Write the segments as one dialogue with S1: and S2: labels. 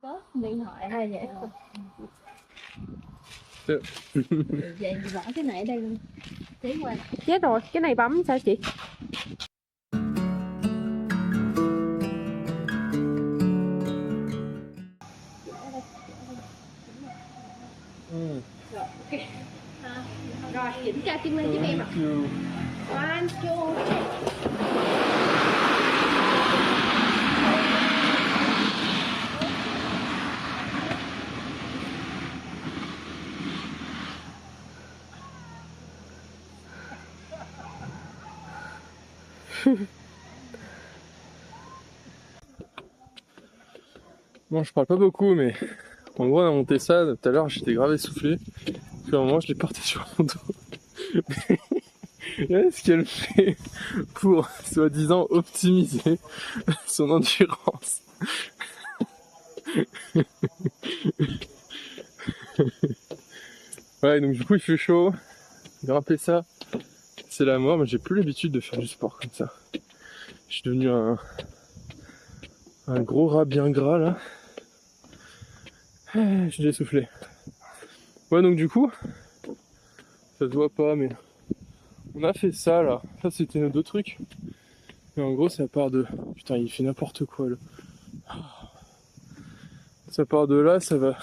S1: Có điện thoại hay vậy không? Vậy thì bỏ cái này ở đây luôn. Tiến qua.
S2: Chết rồi, cái này bấm sao chị?
S1: Rồi, ok. Rồi, chỉnh cao chân lên giúp em ạ. One, two,
S3: Bon, je parle pas beaucoup, mais en gros, on a monté ça. Tout à l'heure, j'étais grave essoufflé. Puis à un moment, je l'ai porté sur mon dos. Et ce qu'elle fait pour, soi-disant, optimiser son endurance. Ouais, donc du coup, il fait chaud. Grimper ça, c'est la mort, mais j'ai plus l'habitude de faire du sport comme ça. Je suis devenu un gros rat bien gras là. Je suis essoufflé. Ouais, donc du coup, ça se voit pas, mais on a fait ça là. Ça, c'était nos deux trucs. Et en gros, ça part de. Putain, il fait n'importe quoi là. Ça part de là, ça va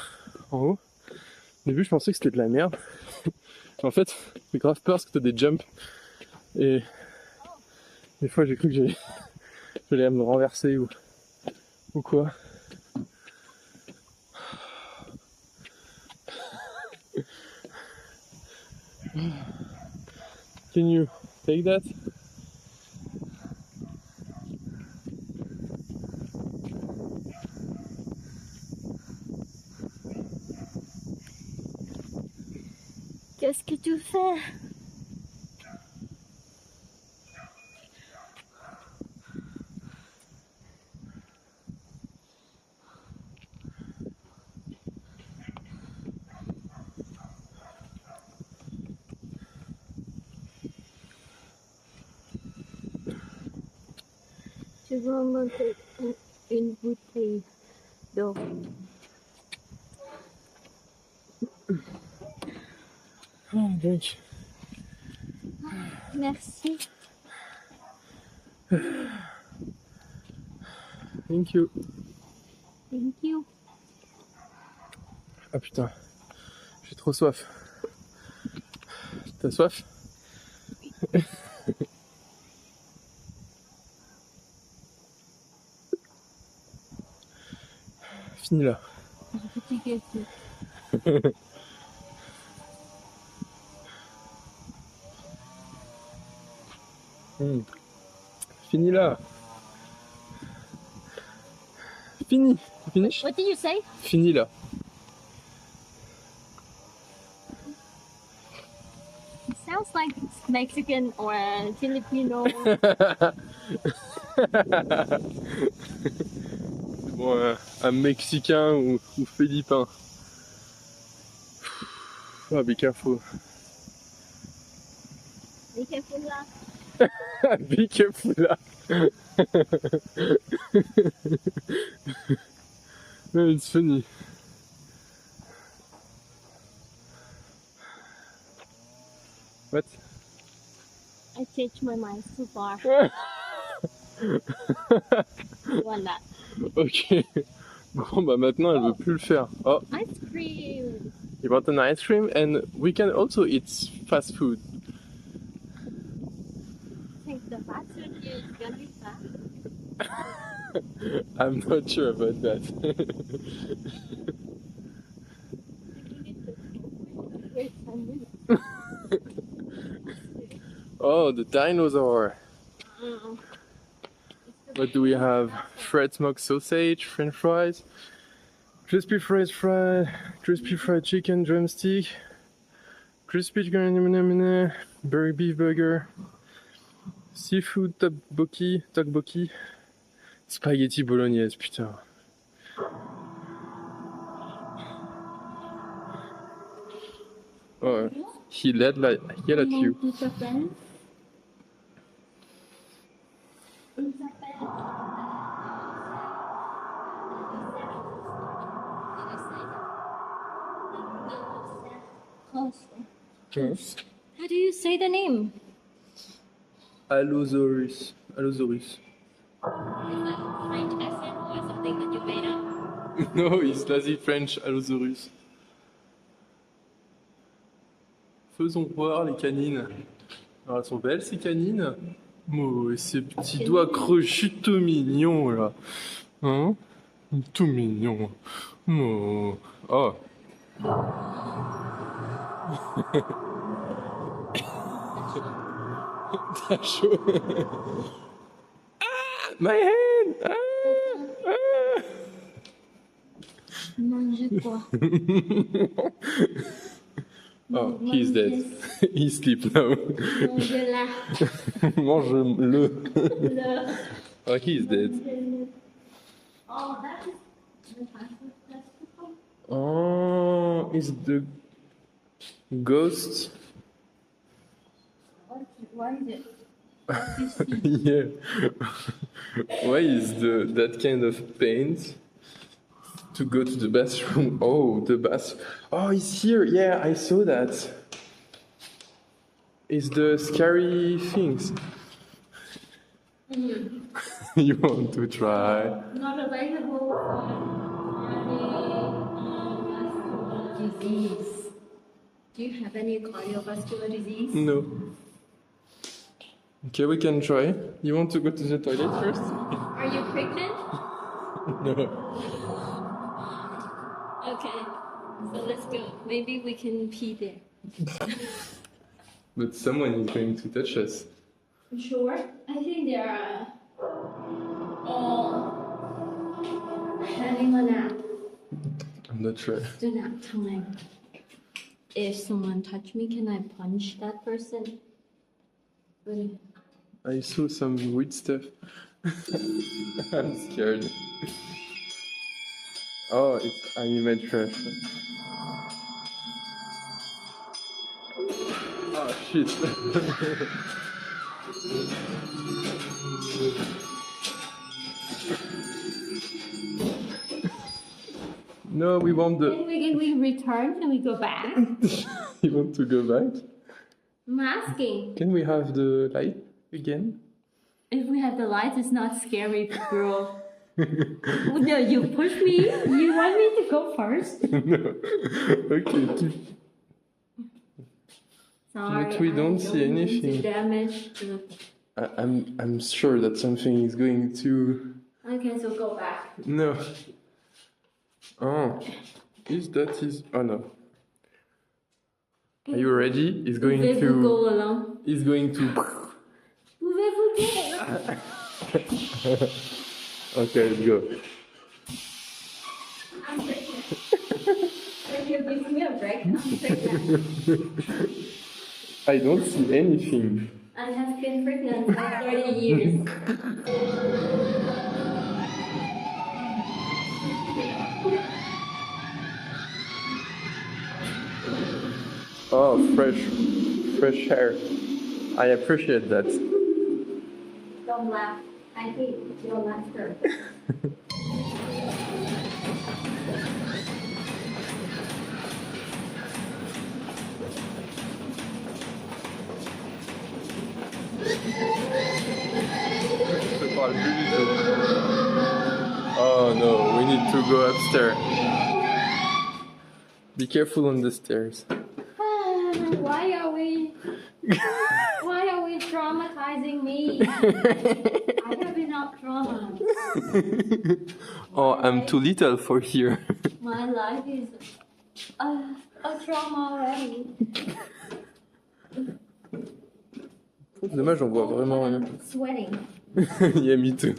S3: en haut. Au début, je pensais que c'était de la merde. En fait, j'ai grave peur parce que t'as des jumps. Et des fois, j'ai cru que j'allais me renverser ou quoi. Can you take that?
S1: qu'est-ce que tu fais? Je veux monter une bouteille d'eau.
S3: Oh, drink.
S1: Merci.
S3: Thank you.
S1: Thank you.
S3: Ah putain, j'ai trop soif. T'as soif? Fini là.
S1: J'ai fatigué aussi.
S3: Fini là. Fini. Finish.
S1: What did you say?
S3: Fini là.
S1: It sounds like it's Mexican or Filipino.
S3: Bon, un Mexicain ou Philippin. Ah, be careful.
S1: Be careful là.
S3: Be careful là. No, it's funny. What?
S1: I changed my mind so far. Want that?
S3: Ok. Bon, bah maintenant elle veut plus le faire. Oh,
S1: Ice cream.
S3: you want an ice cream? And we can also eat fast food.
S1: I think the fast food is gonna be fast.
S3: I'm not sure about that.
S1: Wait 10 minutes.
S3: Oh, the dinosaur. What do we have? Fried smoked sausage, french fries, crispy fried chicken drumstick, crispy chicken, berry beef burger, seafood tteokbokki, spaghetti bolognaise, putain. Oh, he yelled at you.
S1: close.
S3: Yes.
S1: How do you say the name?
S3: Allosaurus. Allosaurus.
S1: Is that French accent or something that you made up?
S3: No, it's lazy French Allosaurus. Faisons voir les canines. Alors, elles sont belles ces canines. Oh, et ces petits doigts crochus tout mignons là. Hein? Tout mignon. Oh. Oh. T'as chaud. Ah, my hand. Ah, ah.
S1: Mange quoi?
S3: Oh, he's dead. He's asleep now.
S1: Mange-la.
S3: Mange-le.
S1: Le.
S3: Oh, he's dead.
S1: Oh, that is.
S3: Oh, it's the ghost.
S1: What is it?
S3: Yeah. Why is that kind of paint to go to the bathroom? Oh, the bath. Oh, it's here. Yeah, I saw that. It's the scary things. You want to try?
S1: Not available for any disease. Do you have any cardiovascular disease?
S3: No. Okay, we can try. You want to go to the toilet first?
S1: Are you pregnant?
S3: No.
S1: Okay, so let's go. Maybe we can pee there.
S3: But someone is going to touch us.
S1: Sure. I think they are all having a nap.
S3: I'm not sure.
S1: It's a nap time. If someone touch me, can I punch that person? Really?
S3: I saw some weird stuff. I'm scared. Oh, it's animal trash. Oh shit. No, we want the.
S1: Can we return? Can we go back?
S3: You want to go back?
S1: I'm asking.
S3: Can we have the light again?
S1: If we have the lights, it's not scary, bro. No, you push me. You want me to go first?
S3: No. Okay, keep.
S1: Sorry,
S3: But we don't see
S1: want
S3: anything.
S1: to damage the...
S3: I'm sure that something is going to.
S1: Okay, so go back.
S3: No. Oh, is oh no. Are you ready? It's going
S1: Pouvez-vous
S3: to.
S1: go along?
S3: It's going to.
S1: Pouvez-vous go?
S3: Okay, let's go.
S1: I'm pregnant. Can you give me a break? I'm pregnant.
S3: I don't see anything.
S1: I have been pregnant for 30 years.
S3: Oh, fresh air. I appreciate that.
S1: Don't laugh. I hate your laughter.
S3: Je parle plus du tout. Oh no, we need to go upstairs. Be careful on the stairs.
S1: Why are we traumatizing me? I have enough trauma.
S3: Oh, I'm too little for here.
S1: My life is a trauma already.
S3: C'est dommage, on voit vraiment rien.
S1: I'm sweating.
S3: Yeah, me too.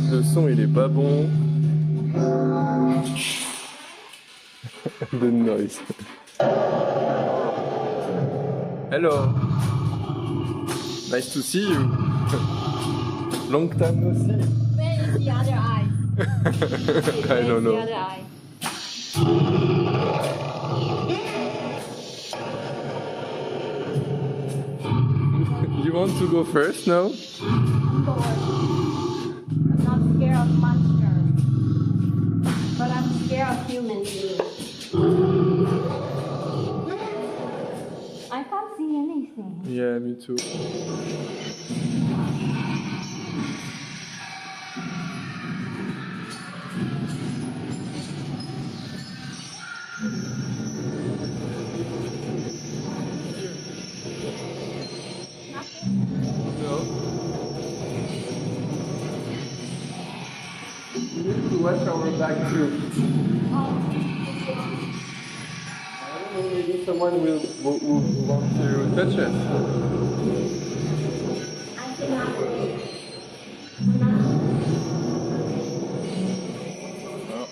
S3: Le son il est pas bon. The noise. Hello. Nice to see you. Long time no see.
S1: Where is the other eye?
S3: I don't know.
S1: The other eye.
S3: You you want to go first now?
S1: I'm bored. I'm not scared of monsters, but I'm scared of human beings. I can't see anything.
S3: Yeah, me too. No. We need to watch our back too. I don't know, maybe someone will want to touch us.
S1: I cannot.
S3: Ah,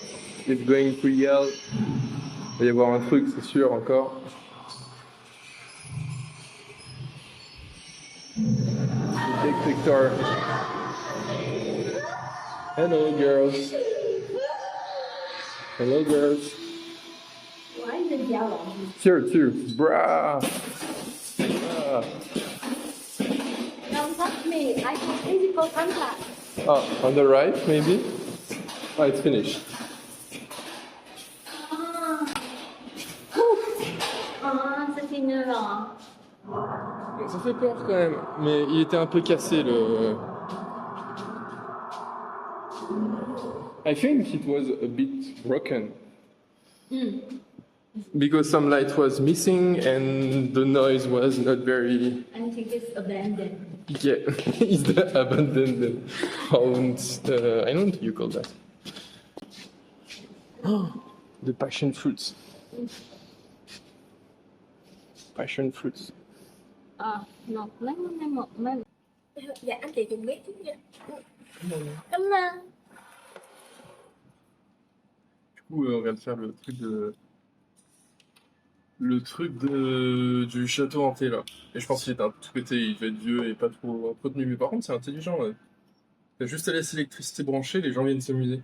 S3: it's going to yell. Il va y avoir un truc, c'est sûr, encore. Detector. Hello, girls. Hello, girls.
S1: Why is it yellow?
S3: Here, too. Brah. Ah.
S1: Don't touch me. I have physical contact.
S3: Ah, on the right, maybe? Ah, it's finished.
S1: C'est énervant.
S3: Bon, ça fait peur quand même, mais il était un peu cassé le. I think it was a bit broken. Because some light was missing and the noise was not very.
S1: I think it's abandoned.
S3: Yeah, it's the abandoned found. I don't know what you call that. Oh, the passion fruits. Passion fruits.
S1: Ah, non. Même.
S4: Dạ anh chị cũng biết chứ nha.
S1: Cảm ơn.
S3: Du coup, on vient de faire du château hanté là. Et je pense qu'il était un peu tout pété, il devait être vieux et pas trop entretenu. Mais par contre, c'est intelligent. Ouais. T'as juste à laisser l'électricité branchée, les gens viennent s'amuser.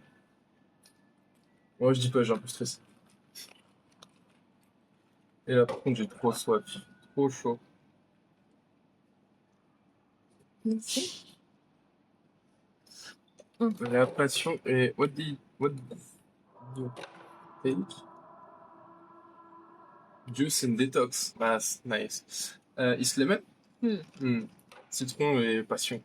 S3: Moi, je dis pas, j'ai un peu stressé. Et là, par contre, j'ai trop soif. Trop chaud.
S1: Merci.
S3: La passion et what do you take? Juice and detox. Ah, nice. Is lemon? Citron et passion.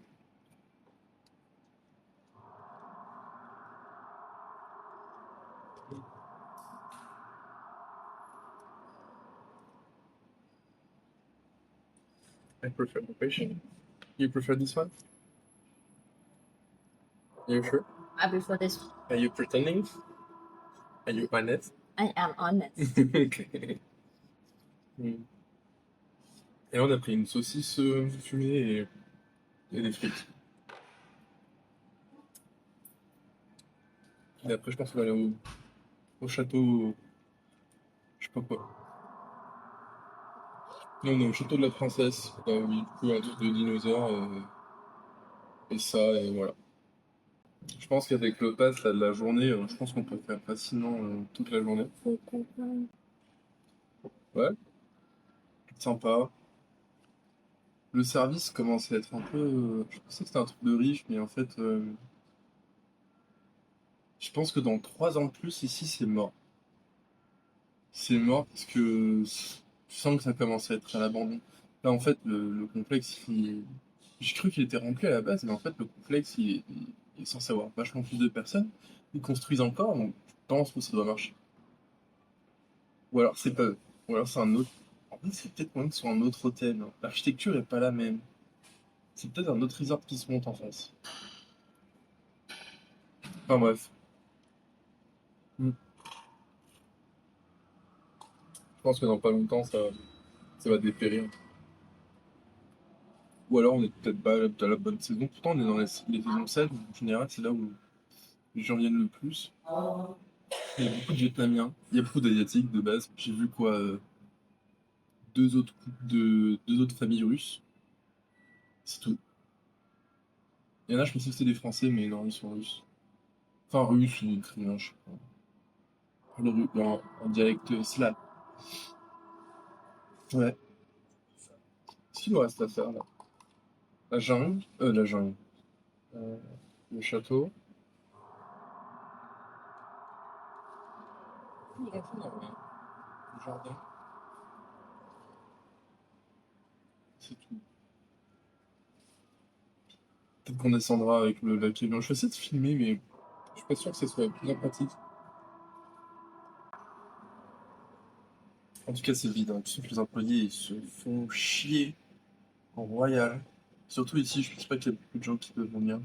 S3: I prefer the passion. You prefer this one? Are you sure?
S1: I prefer this.
S3: Are you pretending? Are you honest?
S1: I am honest.
S3: Okay. Et là, on a pris une saucisse fumée et des frites. Et après, je pense qu'on va aller au château. Je sais pas quoi. Non, au château de la princesse. Oui, du coup, un truc de dinosaure. Et ça, et voilà. Je pense qu'avec le pass là, de la journée, je pense qu'on peut faire facilement toute la journée. Ouais, sympa. Le service commence à être un peu. Je pensais que c'était un truc de riche, mais en fait, je pense que dans 3 ans de plus, ici, c'est mort. C'est mort parce que tu sens que ça commence à être à l'abandon. Là, en fait, le complexe, j'ai cru qu'il était rempli à la base, mais en fait, le complexe, il est censé avoir vachement plus de personnes. Ils construisent encore, donc je pense que ça doit marcher. Ou alors, c'est pas eux. Ou alors, c'est un autre. En fait, c'est peut-être moins que sur un autre hôtel. L'architecture est pas la même. C'est peut-être un autre resort qui se monte en face. Enfin, bref. Je pense que dans pas longtemps, ça va dépérir. Ou alors on est peut-être pas à la bonne saison. Pourtant, on est dans les saisons 7. En général, c'est là où les gens viennent le plus. Il y a beaucoup de Vietnamiens. Il y a beaucoup d'Asiatiques de base. J'ai vu quoi deux autres familles russes. C'est tout. Il y en a, je pensais que c'était des Français, mais non, ils sont russes. Enfin, russes ou ukrainiens, je sais pas. En dialecte slave. Ouais. Qu'est-ce qu'il nous reste à faire là? La jungle, le château. Le jardin. C'est tout. Peut-être qu'on descendra avec la camion. Je vais essayer de filmer, mais je suis pas sûr que ce soit bien pratique. En tout cas, c'est vide. Hein. Tu sais que les employés, ils se font chier en royal. Surtout ici, je pense pas qu'il y a beaucoup de gens qui peuvent venir.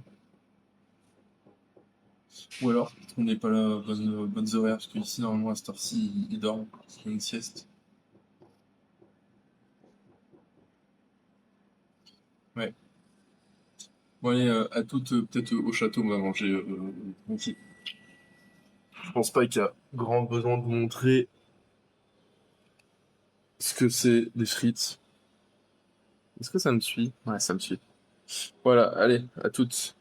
S3: Ou alors, peut-être qu'on n'est pas là aux bonnes horaires, parce qu'ici, normalement, à cette heure-ci, ils dorment. C'est une sieste. Ouais. Bon, allez, à toutes, peut-être au château, on va manger tranquille. Je pense pas qu'il y a grand besoin de vous montrer ce que c'est des frites. Est-ce que ça me suit? Ouais, ça me suit. Voilà, allez, à toutes.